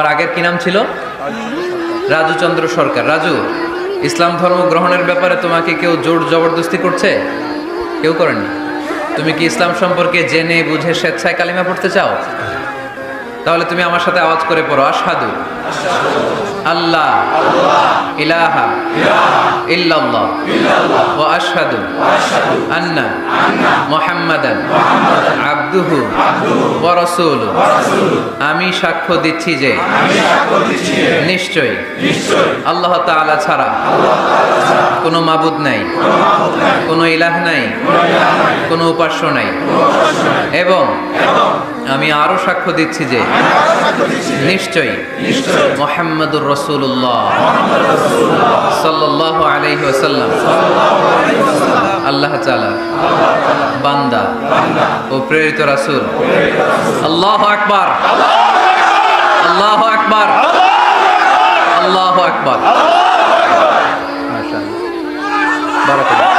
আর আগের কি নাম ছিল? রাজু চন্দ্র সরকার। রাজু, ইসলাম ধর্ম গ্রহণের ব্যাপারে তোমাকে কেউ জোর জবরদস্তি করছে? কেউ করেনি? তুমি কি ইসলাম সম্পর্কে জেনে বুঝে স্বেচ্ছায় কালিমা পড়তে চাও? তাহলে তুমি আমার সাথে আওয়াজ করে পড়ো, আশহাদু আল্লাহ ইলাহা ইল্লাল্লাহ ওয়া আশহাদু আন্না মুহাম্মাদান আবদুহু ওয়া রাসূলুহু। আমি সাক্ষ্য দিচ্ছি যে নিশ্চয়ই আল্লাহ তাআলা ছাড়া কোনো মাবুদ নাই, কোনো ইলাহ নাই, কোনো উপাস্য নাই, এবং আমি আরো সাক্ষ্য দিচ্ছি যে নিশ্চয়ই মুহাম্মাদুর রাসূলুল্লাহ সাল্লাল্লাহু আলাইহি ওয়াসাল্লাম আল্লাহ তাআলা বান্দা ও প্রেরিত রাসূল। আল্লাহু আকবার, আল্লাহু আকবার, আল্লাহু আকবার। মাশাআল্লাহ, বারাকাল্লাহ।